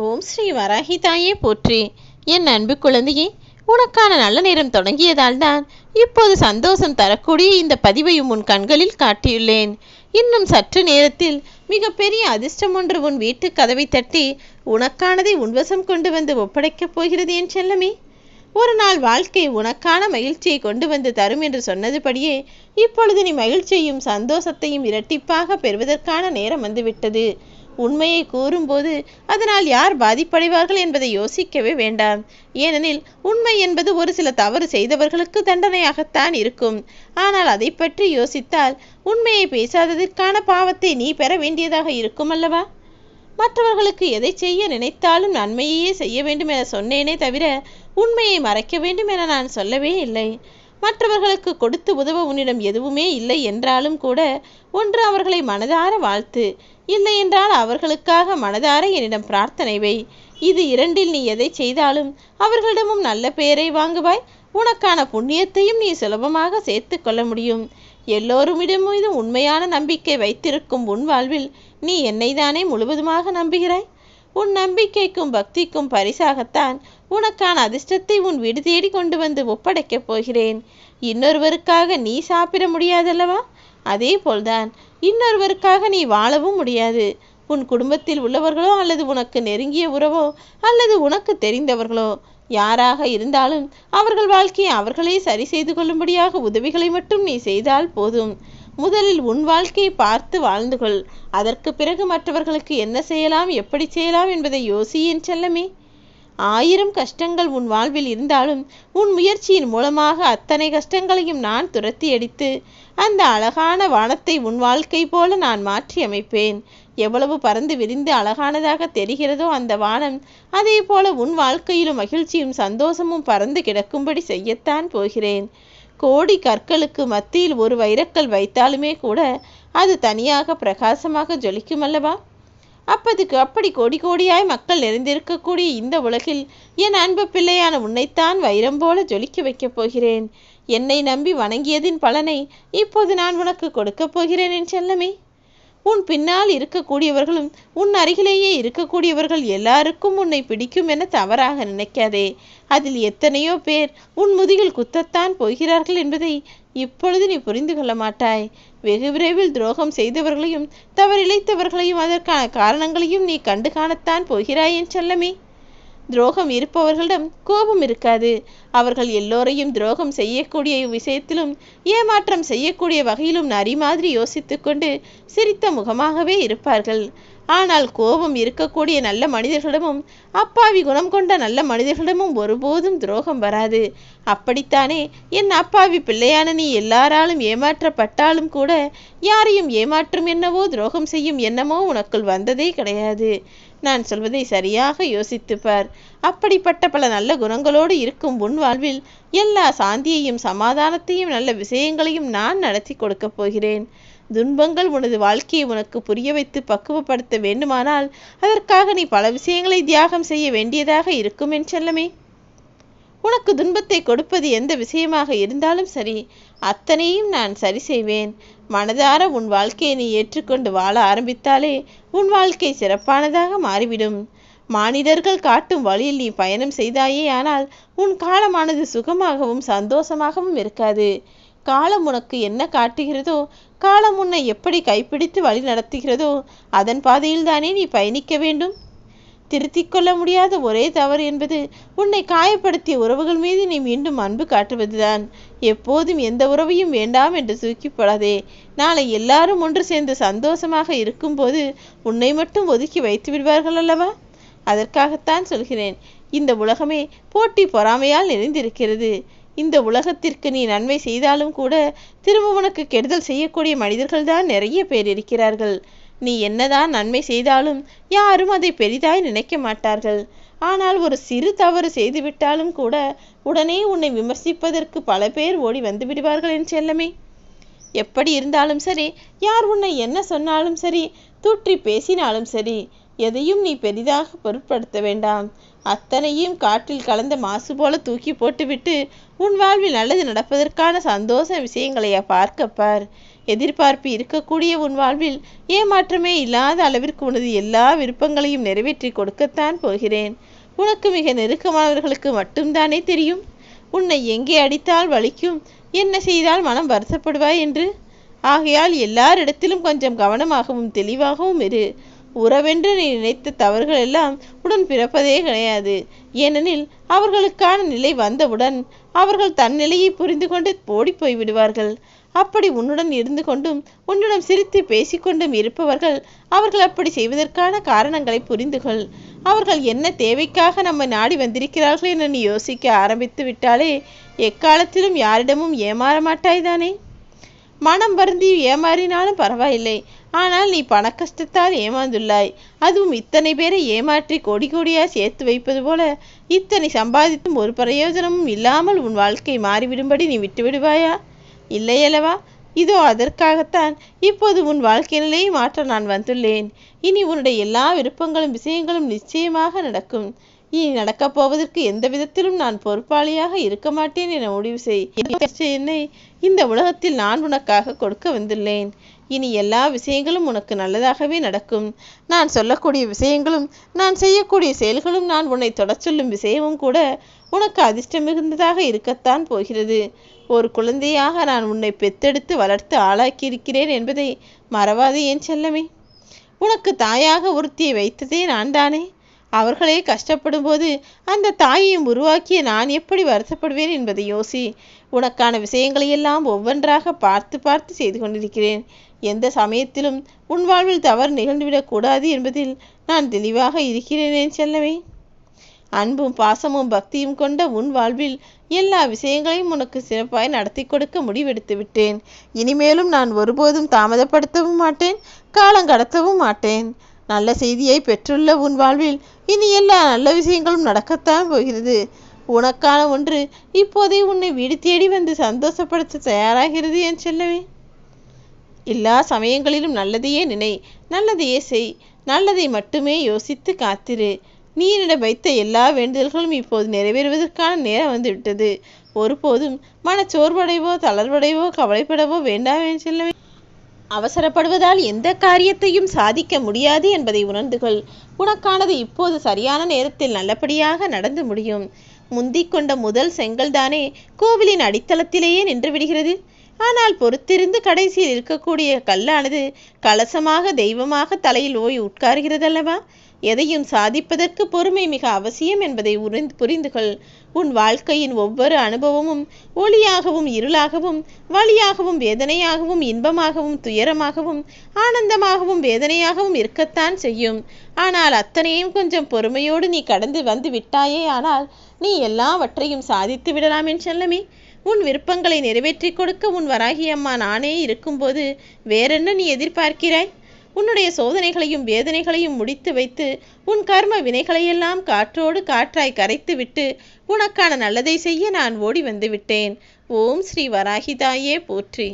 ஓம் ஸ்ரீ வராகி தாயே போற்றி. என் அன்பு குழந்தையே, உனக்கான நல்ல நேரம் தொடங்கியதால் தான் இப்போது சந்தோஷம் தரக்கூடிய இந்த பதிவையும் உன் கண்களில் காட்டியுள்ளேன். இன்னும் சற்று நேரத்தில் மிகப்பெரிய அதிர்ஷ்டம் ஒன்று உன் வீட்டு கதவை தட்டி உனக்கானதை உன்வசம் கொண்டு வந்து ஒப்படைக்கப் போகிறது என் செல்லமே. ஒரு நாள் வாழ்க்கை உனக்கான மகிழ்ச்சியை கொண்டு வந்து தரும் என்று சொன்னதுபடியே இப்பொழுது நீ மகிழ்ச்சியையும் சந்தோஷத்தையும் இரட்டிப்பாக பெறுவதற்கான நேரம் வந்துவிட்டது. உண்மையை கூறும்போது அதனால் யார் பாதிப்படைவார்கள் என்பதை யோசிக்கவே வேண்டாம். ஏனெனில் உண்மை என்பது ஒரு சில தவறு செய்தவர்களுக்கு தண்டனையாகத்தான் இருக்கும். ஆனால் அதை பற்றி யோசித்தால் உண்மையை பேசாததற்கான பாவத்தை நீ பெற வேண்டியதாக இருக்கும் அல்லவா? மற்றவர்களுக்கு எதை செய்ய நினைத்தாலும் நன்மையே செய்ய வேண்டும் என சொன்னேனே தவிர உண்மையை மறைக்க வேண்டும் என நான் சொல்லவே இல்லை. மற்றவர்களுக்கு கொடுத்து உதவ உன்னிடம் எதுவுமே இல்லை என்றாலும் கூட ஒன்று அவர்களை மனதார வாழ்த்து, இல்லை என்றால் அவர்களுக்காக மனதார என்னிடம் பிரார்த்தனை வை. இது இரண்டில் நீ எதை செய்தாலும் அவர்களிடமும் நல்ல பெயரை வாங்குவாய். உனக்கான புண்ணியத்தையும் நீ சுலபமாக சேர்த்து கொள்ள முடியும். எல்லோருமிடமும் உண்மையான நம்பிக்கை வைத்திருக்கும் உன் வாழ்வில் நீ என்னை தானே முழுவதுமாக நம்புகிறாய். உன் நம்பிக்கைக்கும் பக்திக்கும் பரிசாகத்தான் உனக்கான அதிர்ஷ்டத்தை உன் வீடு தேடி கொண்டு வந்து ஒப்படைக்கப் போகிறேன். இன்னொருவருக்காக நீ சாப்பிட முடியாதல்லவா? அதே போல்தான் இன்னொருவருக்காக நீ வாழவும் முடியாது. உன் குடும்பத்தில் உள்ளவர்களோ அல்லது உனக்கு நெருங்கிய உறவோ அல்லது உனக்கு தெரிந்தவர்களோ யாராக இருந்தாலும் அவர்கள் வாழ்க்கையை அவர்களே சரி செய்து கொள்ளும்படியாக உதவிகளை மட்டும் நீ செய்தால் போதும். முதலில் உன் வாழ்க்கையை பார்த்து வாழ்ந்து கொள். அதற்கு பிறகு மற்றவர்களுக்கு என்ன செய்யலாம், எப்படி செய்யலாம் என்பதை யோசி என் செல்லமே. 1000 கஷ்டங்கள் உன் வாழ்வில் இருந்தாலும் உன் முயற்சியின் மூலமாக அத்தனை கஷ்டங்களையும் நான் துரத்தி அடித்து அந்த அழகான வானத்தை உன் வாழ்க்கை போல நான் மாற்றி அமைப்பேன். எவ்வளவு பறந்து விரிந்து அழகானதாக தெரிகிறதோ அந்த வானம், அதே போல உன் வாழ்க்கையிலும் மகிழ்ச்சியும் சந்தோஷமும் பறந்து கிடக்கும்படி செய்யத்தான் போகிறேன். கோடி கற்களுக்கு மத்தியில் ஒரு வைரக்கல் வைத்தாலுமே கூட அது தனியாக பிரகாசமாக ஜொலிக்கும் அல்லவா? அப்படி கோடி கோடியாய் மக்கள் நிறைந்திருக்கக்கூடிய இந்த உலகில் என் அன்பு பிள்ளையான உன்னைத்தான் வைரம் போல ஜொலிக்க வைக்கப் போகிறேன். என்னை நம்பி வணங்கியதின் பலனை இப்போது நான் உனக்கு கொடுக்கப் போகிறேன் என் செல்லமே. உன் பின்னால் இருக்கக்கூடியவர்களும் உன் அருகிலேயே இருக்கக்கூடியவர்கள் எல்லாருக்கும் உன்னை பிடிக்கும் என தவறாக நினைக்காதே. அதில் எத்தனையோ பேர் உன் முதுகில் குத்தத்தான் போகிறார்கள் என்பதை இப்பொழுது நீ புரிந்து கொள்ள மாட்டாய். வெகு விரைவில் துரோகம் செய்தவர்களையும் தவறிழைத்தவர்களையும் அதற்கான காரணங்களையும் நீ கண்டு காணத்தான் போகிறாய் என் செல்லமே. துரோகம் இருப்பவர்களிடம் கோபம் இருக்காது. அவர்கள் எல்லோரையும் துரோகம் செய்யக்கூடிய விஷயத்திலும் ஏமாற்றம் செய்யக்கூடிய வகையிலும் நரி மாதிரி யோசித்து கொண்டு சிரித்த முகமாகவே இருப்பார்கள். ஆனால் கோபம் இருக்கக்கூடிய நல்ல மனிதர்களிடமும் அப்பாவி குணம் கொண்ட நல்ல மனிதர்களிடமும் ஒருபோதும் துரோகம் வராது. அப்படித்தானே என் அப்பாவி பிள்ளையான நீ எல்லாராலும் ஏமாற்றப்பட்டாலும் கூட யாரையும் ஏமாற்றும் என்னவோ துரோகம் செய்யும் எண்ணமோ உனக்குள் வந்ததே கிடையாது. நான் சொல்வதை சரியாக யோசித்துப்பார். அப்படிப்பட்ட பல நல்ல குணங்களோடு இருக்கும் உன் வாழ்வில் எல்லா சாந்தியையும் சமாதானத்தையும் நல்ல விஷயங்களையும் நான் நடத்தி கொடுக்கப் போகிறேன். துன்பங்கள் உனது வாழ்க்கையை உனக்கு புரிய வைத்து பக்குவப்படுத்த வேண்டுமானால் அதற்காக நீ பல விஷயங்களை தியாகம் செய்ய வேண்டியதாக இருக்கும் என் செல்லமே. உனக்கு துன்பத்தை கொடுப்பது எந்த விஷயமாக இருந்தாலும் சரி, அத்தனையும் நான் சரி செய்வேன். மனதார உன் வாழ்க்கையை நீ ஏற்றுக்கொண்டு வாழ ஆரம்பித்தாலே உன் வாழ்க்கை சிறப்பானதாக மாறிவிடும். மானிடர்கள் காட்டும் வழியில் நீ பயணம் செய்தாயே ஆனால் உன் காலமானது சுகமாகவும் சந்தோஷமாகவும் இருக்காது. காலம் உனக்கு என்ன காட்டுகிறதோ, காலம் உன்னை எப்படி கைப்பிடித்து வழி நடத்துகிறதோ அதன் பாதையில் தானே நீ பயணிக்க வேண்டும். திருத்திக் கொள்ள முடியாத ஒரே தவறு என்பது உன்னை காயப்படுத்திய உறவுகள் மீது நீ மீண்டும் அன்பு காட்டுவதுதான். எப்போதும் எந்த உறவையும் வேண்டாம் என்று தூக்கிப்படாதே. நாளை எல்லாரும் ஒன்று சேர்ந்து சந்தோஷமாக இருக்கும்போது உன்னை மட்டும் ஒதுக்கி வைத்து விடுவார்கள் அல்லவா? அதற்காகத்தான் சொல்கிறேன். இந்த உலகமே போட்டி பொறாமையால் நிறைந்திருக்கிறது. இந்த உலகத்திற்கு நீ நன்மை செய்தாலும் கூட திரும்ப உனக்கு கெடுதல் செய்யக்கூடிய மனிதர்கள் தான் நிறைய பேர் இருக்கிறார்கள். நீ என்னதான் நன்மை செய்தாலும் யாரும் அதை பெரிதாய் நினைக்க மாட்டார்கள். ஆனால் ஒரு சிறு தவறு செய்துவிட்டாலும் கூட உடனே உன்னை விமர்சிப்பதற்கு பல பேர் ஓடி வந்து விடுவார்கள் என் செல்லமே. எப்படி இருந்தாலும் சரி, யார் உன்னை என்ன சொன்னாலும் சரி, தூற்றி பேசினாலும் சரி, எதையும் நீ பெரிதாக பொருட்படுத்த வேண்டாம். அத்தனையும் காற்றில் கலந்த மாசு போல தூக்கி போட்டுவிட்டு உன் வாழ்வில் நல்லது நடப்பதற்கான சந்தோஷ விஷயங்களையா பார்க்கப்பார். எதிர்பார்ப்பு இருக்கக்கூடிய உன் வாழ்வில் ஏமாற்றமே இல்லாத அளவிற்கு உனது எல்லா விருப்பங்களையும் நிறைவேற்றி கொடுக்கத்தான் போகிறேன். உனக்கு மிக நெருக்கமானவர்களுக்கு மட்டும்தானே தெரியும் உன்னை எங்கே அடித்தால் வலிக்கும், என்ன செய்தால் மனம் வருத்தப்படுவாய் என்று. ஆகையால் எல்லாரிடத்திலும் கொஞ்சம் கவனமாகவும் தெளிவாகவும் இரு. உறவென்று நீ நினைத்த தவறுகள் எல்லாம் உடன் பிறப்பதே கிடையாது. ஏனெனில் அவர்களுக்கான நிலை வந்தவுடன் அவர்கள் தன் நிலையை புரிந்து கொண்டு ஓடி போய் விடுவார்கள். அப்படி உன்னுடன் இருந்து கொண்டும் உன்னிடம் சிரித்து பேசிக்கொண்டும் இருப்பவர்கள் அவர்கள் அப்படி செய்வதற்கான காரணங்களை புரிந்துகொள். அவர்கள் என்ன தேவைக்காக நம்மை நாடி வந்திருக்கிறார்கள் என நீ யோசிக்க ஆரம்பித்து விட்டாலே எக்காலத்திலும் யாரிடமும் ஏமாற மாட்டாய்தானே. மனம் வருந்தி ஏமாறினாலும் பரவாயில்லை, ஆனால் நீ பண கஷ்டத்தால் ஏமாந்துள்ளாய். அதுவும் இத்தனை பேரை ஏமாற்றி கோடி கோடியா சேர்த்து வைப்பது போல. இத்தனை சம்பாதித்தும் ஒரு பிரயோஜனமும் இல்லாமல் உன் வாழ்க்கை மாறிவிடும்படி நீ விட்டு விடுவாயா? இல்லையல்லவா? இதோ அதற்காகத்தான் இப்போது உன் வாழ்க்கை நிலையை மாற்ற நான் வந்துள்ளேன். இனி உன்னுடைய எல்லா விருப்பங்களும் விஷயங்களும் நிச்சயமாக நடக்கும். இனி நடக்கப் போவதற்கு எந்த விதத்திலும் நான் பொறுப்பாளியாக இருக்க மாட்டேன் என முடிவு செய். என்னை இந்த உலகத்தில் நான் உனக்காக கொடுக்க வந்துள்ளேன். இனி எல்லா விஷயங்களும் உனக்கு நல்லதாகவே நடக்கும். நான் சொல்லக்கூடிய விஷயங்களும் நான் செய்யக்கூடிய செயல்களும் நான் உன்னை தொடச் சொல்லும் விஷயமும் கூட உனக்கு அதிர்ஷ்டம் மிகுந்ததாக இருக்கத்தான் போகிறது. ஒரு குழந்தையாக நான் உன்னை பெத்தெடுத்து வளர்த்து ஆளாக்கியிருக்கிறேன் என்பதை மறவாதே என் செல்லமே. உனக்கு தாயாக ஒருத்தியை வைத்ததே நான் தானே. அவர்களே கஷ்டப்படும் போது அந்த தாயையும் உருவாக்கிய நான் எப்படி வருத்தப்படுவேன் என்பதை யோசி. உனக்கான விஷயங்களையெல்லாம் ஒவ்வொன்றாக பார்த்து பார்த்து செய்து கொண்டிருக்கிறேன். எந்த சமயத்திலும் உன் வாழ்வில் தவறு நிகழ்ந்துவிடக் கூடாது என்பதில் நான் தெளிவாக இருக்கிறேன் செல்லவே. அன்பும் பாசமும் பக்தியும் கொண்ட உன் வாழ்வில் எல்லா விஷயங்களையும் உனக்கு சிறப்பாய் நடத்தி கொடுக்க முடிவெடுத்து விட்டேன். இனிமேலும் நான் ஒருபோதும் தாமதப்படுத்தவும் மாட்டேன், காலங்கடத்தவும் மாட்டேன். நல்ல செய்தியை பெற்றுள்ள உன் வாழ்வில் இனி எல்லா நல்ல விஷயங்களும் நடக்கத்தான் போகிறது. உனக்கான ஒன்று இப்போதே உன்னை வீடு தேடி வந்து சந்தோஷப்படுத்த தயாராகிறது என் செல்லவே. எல்லா சமயங்களிலும் நல்லதையே நினை, நல்லதையே செய், நல்லதை மட்டுமே யோசித்து காத்திரு. நீ என்னிடம் வைத்த எல்லா வேண்டுதல்களும் இப்போது நிறைவேறுவதற்கான நேரம் வந்து விட்டது. ஒருபோதும் மனச்சோர்வடைவோ தளர்வடைவோ கவலைப்படவோ வேண்டாம் என் செல்லவே. அவசரப்படுவதால் எந்த காரியத்தையும் சாதிக்க முடியாது என்பதை உணர்ந்துகொள். உனக்கானது இப்போது சரியான நேரத்தில் நல்லபடியாக நடந்து முடியும். முந்திக் கொண்ட முதல் செங்கல் தானே கோவிலின் அடித்தளத்திலேயே நின்று விடுகிறது. ஆனால் பொறுத்திருந்து கடைசியில் இருக்கக்கூடிய கல்லானது கலசமாக தெய்வமாக தலையில் ஓய் உட்காருகிறதல்லவா? எதையும் சாதிப்பதற்கு பொறுமை மிக அவசியம் என்பதை புரிந்துகொள். உன் வாழ்க்கையின் ஒவ்வொரு அனுபவமும் ஒளியாகவும் இருளாகவும் வலியாகவும் வேதனையாகவும் இன்பமாகவும் துயரமாகவும் ஆனந்தமாகவும் வேதனையாகவும் இருக்கத்தான் செய்யும். ஆனால் அத்தனையும் கொஞ்சம் பொறுமையோடு நீ கடந்து வந்து விட்டாயே ஆனால் நீ எல்லாவற்றையும் சாதித்து விடலாம் என் செல்லமே. உன் விருப்பங்களை நிறைவேற்றி கொடுக்க உன் வராகி அம்மா நானே இருக்கும்போது வேறென்ன நீ எதிர்பார்க்கிறாய்? உன்னுடைய சோதனைகளையும் வேதனைகளையும் முடித்து வைத்து உன் கர்ம வினைகளையெல்லாம் காற்றோடு காற்றாய் கரைத்து விட்டு உனக்கான நல்லதை செய்ய நான் ஓடி வந்து விட்டேன். ஓம் ஸ்ரீ வராகி தாயே போற்றி.